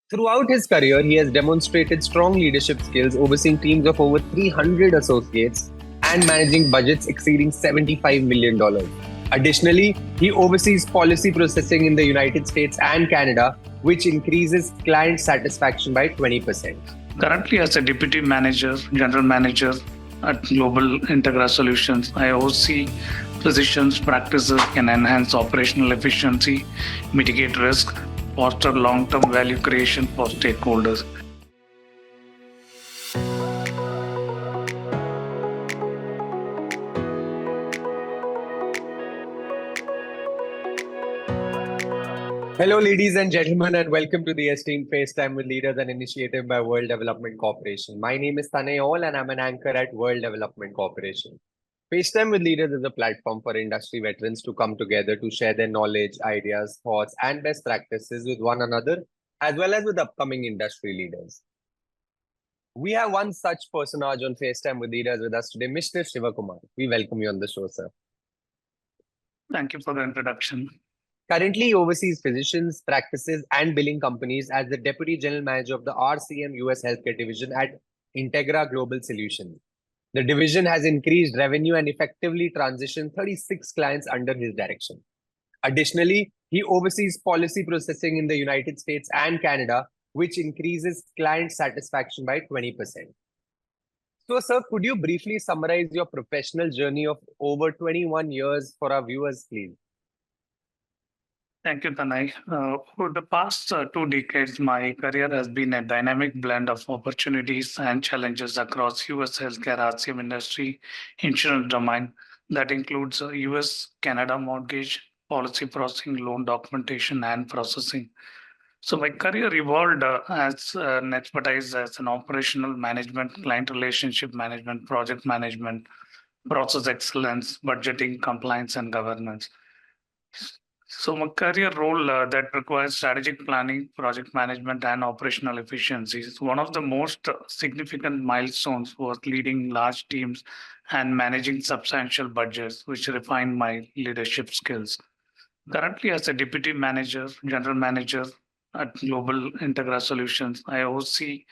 Throughout his career, he has demonstrated strong leadership skills, overseeing teams of over 300 associates and managing budgets exceeding $75 million. Additionally, he oversees policy processing in the United States and Canada, which increases client satisfaction by 20%. Currently, as a deputy manager, general manager at Global Integra Solutions, I oversee physicians' practices can enhance operational efficiency, mitigate risk, foster long-term value creation for stakeholders. Hello, ladies and gentlemen, and welcome to the esteemed FaceTime with Leaders, an initiative by World Development Corporation. My name is Tanay Ol, and I'm an anchor at World Development Corporation. FaceTime with Leaders is a platform for industry veterans to come together to share their knowledge, ideas, thoughts, and best practices with one another, as well as with upcoming industry leaders. We have one such personage on FaceTime with Leaders with us today, Mr. Shivakumar. We welcome you on the show, sir. Thank you for the introduction. Currently, he oversees physicians, practices, and billing companies as the Deputy General Manager of the RCM US Healthcare Division at Integra Global Solutions. The division has increased revenue and effectively transitioned 36 clients under his direction. Additionally, he oversees policy processing in the United States and Canada, which increases client satisfaction by 20%. So, sir, could you briefly summarize your professional journey of over 21 years for our viewers, please? Thank you, Tanay. For the past 2 decades, my career has been a dynamic blend of opportunities and challenges across US healthcare RCM industry, insurance domain that includes US, Canada mortgage, policy processing, loan documentation, and processing. So my career evolved as an expertise as an operational management, client relationship management, project management, process excellence, budgeting, compliance, and governance. So my career role that requires strategic planning, project management, and operational efficiencies. One of the most significant milestones was leading large teams and managing substantial budgets, which refined my leadership skills. Currently, as a deputy manager, general manager at Global Integra Solutions, I oversee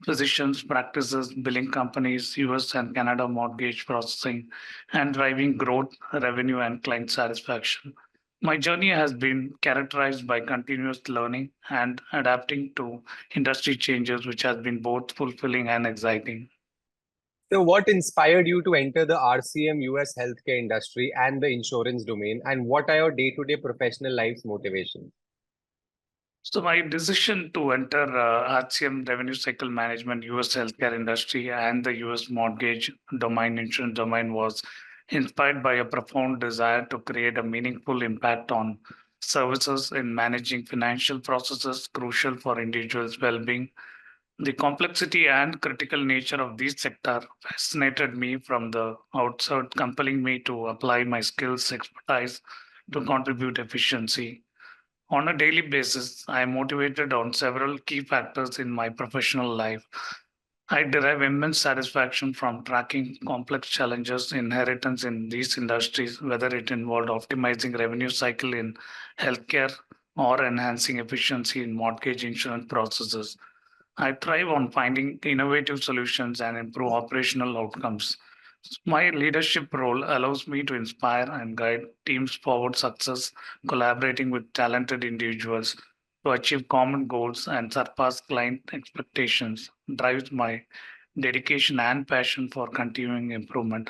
physicians' practices, billing companies, US and Canada mortgage processing, and driving growth, revenue, and client satisfaction. My journey has been characterized by continuous learning and adapting to industry changes, which has been both fulfilling and exciting. So, what inspired you to enter the RCM US healthcare industry and the insurance domain, and what are your day-to-day professional life's motivations? So my decision to enter RCM revenue cycle management, US healthcare industry, and the US mortgage domain, insurance domain was inspired by a profound desire to create a meaningful impact on services in managing financial processes crucial for individuals' well-being. The complexity and critical nature of this sector fascinated me from the outset, compelling me to apply my skills, expertise to contribute efficiency. On a daily basis, I am motivated on several key factors in my professional life. I derive immense satisfaction from tracking complex challenges inheritance in these industries, whether it involved optimizing revenue cycle in healthcare or enhancing efficiency in mortgage insurance processes. I thrive on finding innovative solutions and improve operational outcomes. My leadership role allows me to inspire and guide teams forward success, collaborating with talented individuals to achieve common goals and surpass client expectations, drives my dedication and passion for continuing improvement.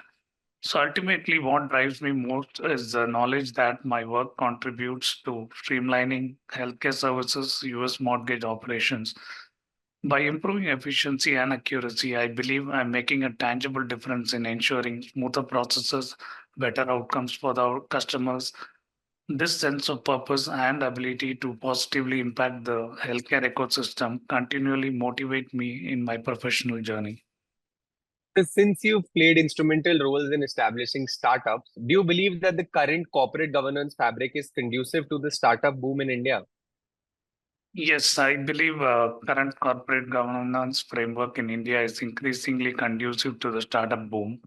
So ultimately, what drives me most is the knowledge that my work contributes to streamlining healthcare services, US mortgage operations. By improving efficiency and accuracy, I believe I'm making a tangible difference in ensuring smoother processes, better outcomes for our customers. This sense of purpose and ability to positively impact the healthcare ecosystem continually motivate me in my professional journey. So, since you've played instrumental roles in establishing startups, do you believe that the current corporate governance fabric is conducive to the startup boom in India? Yes, I believe current corporate governance framework in India is increasingly conducive to the startup boom.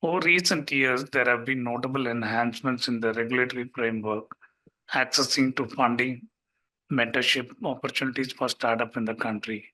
Over recent years, there have been notable enhancements in the regulatory framework, accessing to funding, mentorship opportunities for startup in the country.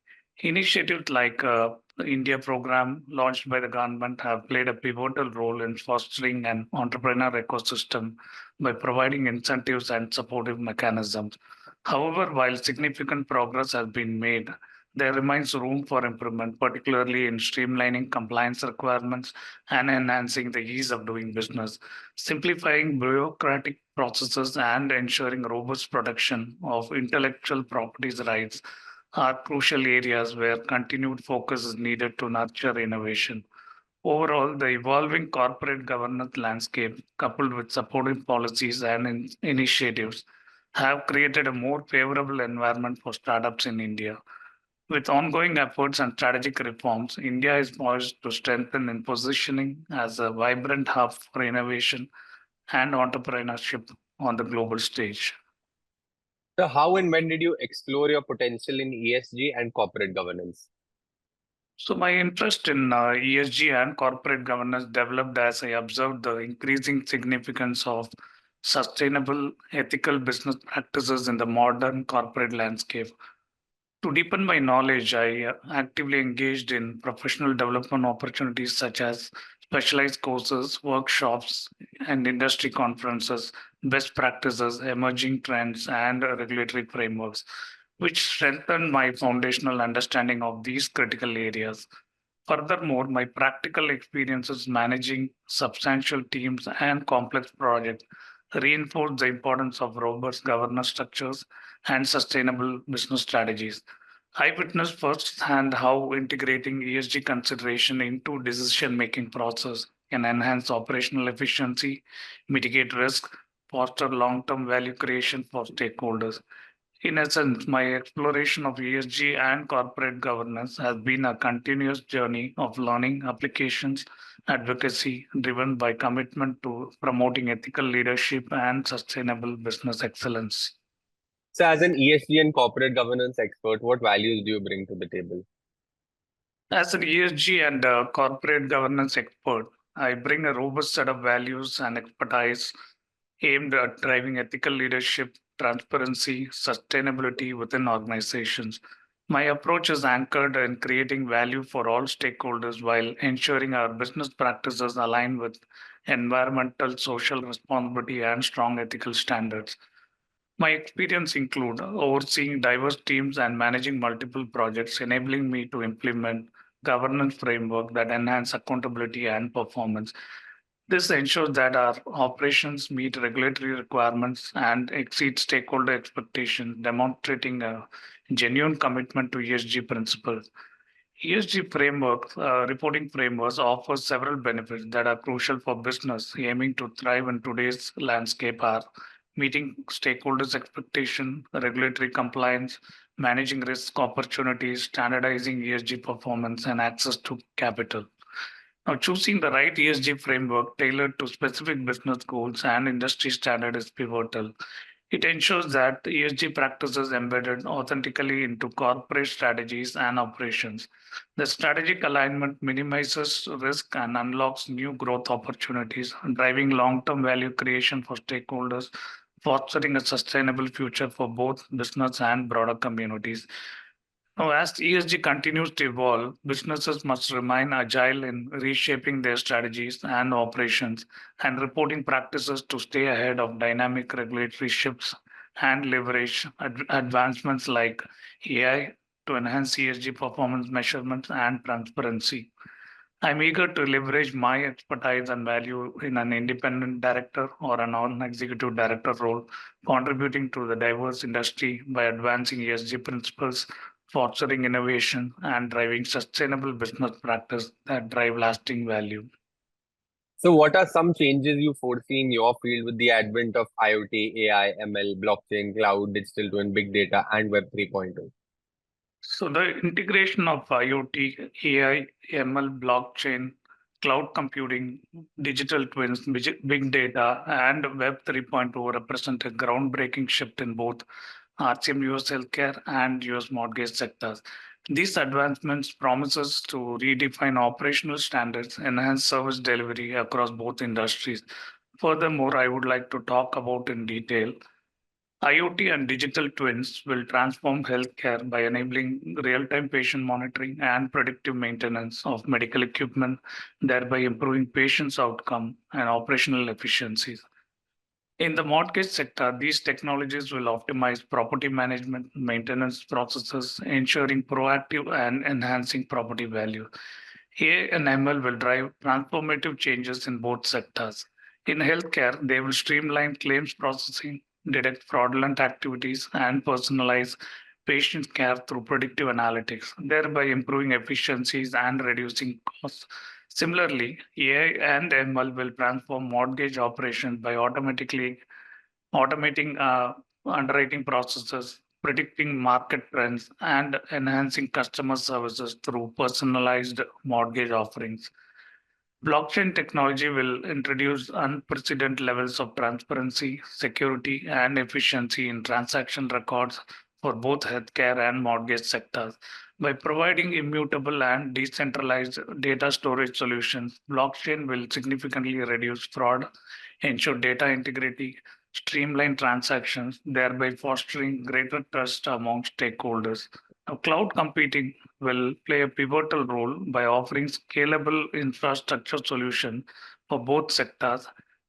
Initiatives like the India program launched by the government have played a pivotal role in fostering an entrepreneur ecosystem by providing incentives and supportive mechanisms. However, while significant progress has been made, there remains room for improvement, particularly in streamlining compliance requirements and enhancing the ease of doing business, simplifying bureaucratic processes, and ensuring robust protection of intellectual properties rights are crucial areas where continued focus is needed to nurture innovation. Overall, the evolving corporate governance landscape, coupled with supportive policies and initiatives, have created a more favorable environment for startups in India. With ongoing efforts and strategic reforms, India is poised to strengthen in positioning as a vibrant hub for innovation and entrepreneurship on the global stage. So how and when did you explore your potential in ESG and corporate governance? So, my interest in ESG and corporate governance developed as I observed the increasing significance of sustainable, ethical business practices in the modern corporate landscape. To deepen my knowledge, I actively engaged in professional development opportunities such as specialized courses, workshops, and industry conferences, best practices, emerging trends, and regulatory frameworks, which strengthened my foundational understanding of these critical areas. Furthermore, my practical experiences managing substantial teams and complex projects reinforced the importance of robust governance structures and sustainable business strategies. I witnessed firsthand how integrating ESG consideration into decision-making process can enhance operational efficiency, mitigate risk, foster long-term value creation for stakeholders. In essence, my exploration of ESG and corporate governance has been a continuous journey of learning, applications, advocacy, driven by commitment to promoting ethical leadership and sustainable business excellence. So as an ESG and corporate governance expert, what values do you bring to the table? As an ESG and corporate governance expert, I bring a robust set of values and expertise aimed at driving ethical leadership, transparency, sustainability within organizations. My approach is anchored in creating value for all stakeholders while ensuring our business practices align with environmental, social responsibility, and strong ethical standards. My experience include overseeing diverse teams and managing multiple projects, enabling me to implement governance framework that enhance accountability and performance. This ensures that our operations meet regulatory requirements and exceed stakeholder expectations, demonstrating a genuine commitment to ESG principles. ESG reporting frameworks offer several benefits that are crucial for business aiming to thrive in today's landscape are meeting stakeholders' expectation, regulatory compliance, managing risk opportunities, standardizing ESG performance, and access to capital. Now, choosing the right ESG framework tailored to specific business goals and industry standard is pivotal. It ensures that ESG practices embedded authentically into corporate strategies and operations. The strategic alignment minimizes risk and unlocks new growth opportunities, driving long-term value creation for stakeholders, fostering a sustainable future for both business and broader communities. Now, as ESG continues to evolve, businesses must remain agile in reshaping their strategies and operations and reporting practices to stay ahead of dynamic regulatory shifts and leverage advancements like AI to enhance ESG performance measurements and transparency. I'm eager to leverage my expertise and value in an independent director or a non-executive director role, contributing to the diverse industry by advancing ESG principles, fostering innovation, and driving sustainable business practice that drive lasting value. So what are some changes you foresee in your field with the advent of IoT, AI, ML, blockchain, cloud, digital twin, big data, and Web 3.0? So the integration of IoT, AI, ML, blockchain, cloud computing, digital twins, big data, and Web 3.0 represent a groundbreaking shift in both RCM US Healthcare and US mortgage sectors. These advancements promises to redefine operational standards, enhance service delivery across both industries. Furthermore, I would like to talk about in detail IoT and digital twins will transform healthcare by enabling real-time patient monitoring and predictive maintenance of medical equipment, thereby improving patients' outcome and operational efficiencies. In the mortgage sector, these technologies will optimize property management, maintenance processes, ensuring proactive and enhancing property value. AI and ML will drive transformative changes in both sectors. In healthcare, they will streamline claims processing, detect fraudulent activities, and personalize patient care through predictive analytics, thereby improving efficiencies and reducing costs. Similarly, AI and ML will transform mortgage operations by automating underwriting processes, predicting market trends, and enhancing customer services through personalized mortgage offerings. Blockchain technology will introduce unprecedented levels of transparency, security, and efficiency in transaction records for both healthcare and mortgage sectors. By providing immutable and decentralized data storage solutions, blockchain will significantly reduce fraud, ensure data integrity, streamline transactions, thereby fostering greater trust among stakeholders. Now, cloud computing will play a pivotal role by offering scalable infrastructure solutions for both sectors,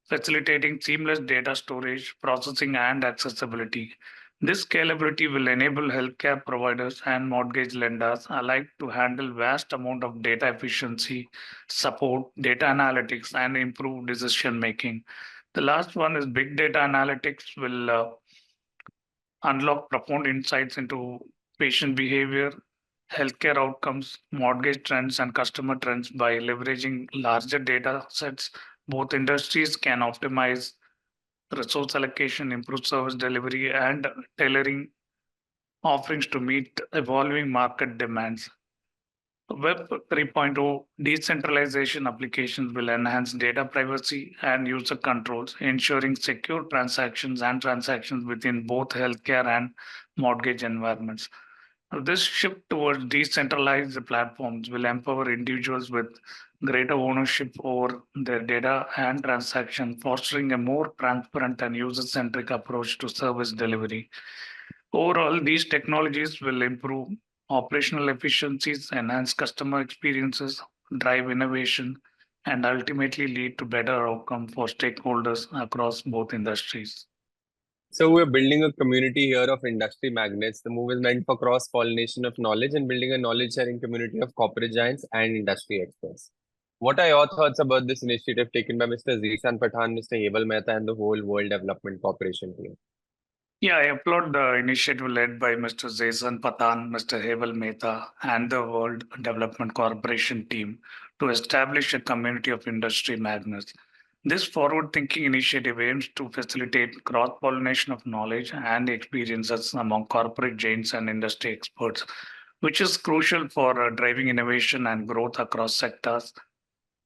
facilitating seamless data storage, processing, and accessibility. This scalability will enable healthcare providers and mortgage lenders alike to handle vast amount of data efficiency, support data analytics, and improve decision making. The last one is big data analytics will unlock profound insights into patient behavior, healthcare outcomes, mortgage trends, and customer trends by leveraging larger data sets. Both industries can optimize resource allocation, improve service delivery, and tailoring offerings to meet evolving market demands. Web 3.0 decentralization applications will enhance data privacy and user controls, ensuring secure transactions within both healthcare and mortgage environments. Now, this shift towards decentralized platforms will empower individuals with greater ownership over their data and transaction, fostering a more transparent and user-centric approach to service delivery. Overall, these technologies will improve operational efficiencies, enhance customer experiences, drive innovation, and ultimately lead to better outcome for stakeholders across both industries. So we're building a community here of industry magnets. The move is meant for cross-pollination of knowledge and building a knowledge-sharing community of corporate giants and industry experts. What are your thoughts about this initiative taken by Mr. Zishan Pathan, Mr. Heval Mehta, and the whole World Development Corporation team? Yeah, I applaud the initiative led by Mr. Zaisan Pathan, Mr. Heval Mehta, and the World Development Corporation team to establish a community of industry magnets. This forward thinking initiative aims to facilitate cross pollination of knowledge and experiences among corporate giants and industry experts, which is crucial for driving innovation and growth across sectors.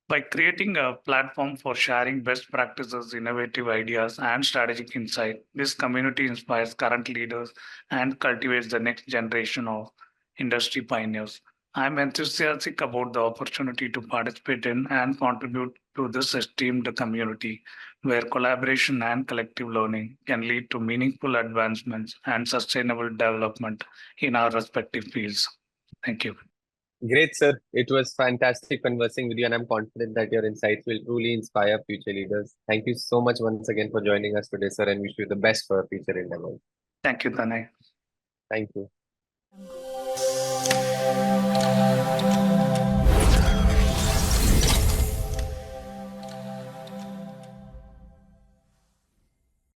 By creating a platform for sharing best practices, innovative ideas, and strategic insight, this community inspires current leaders and cultivates the next generation of industry pioneers. I'm enthusiastic about the opportunity to participate in and contribute to this esteemed community where collaboration and collective learning can lead to meaningful advancements and sustainable development in our respective fields. Thank you. Great, sir. It was fantastic conversing with you, and I'm confident that your insights will truly inspire future leaders. Thank you so much once again for joining us today, sir, and wish you the best for future endeavors. Thank you, Tanay. Thank you.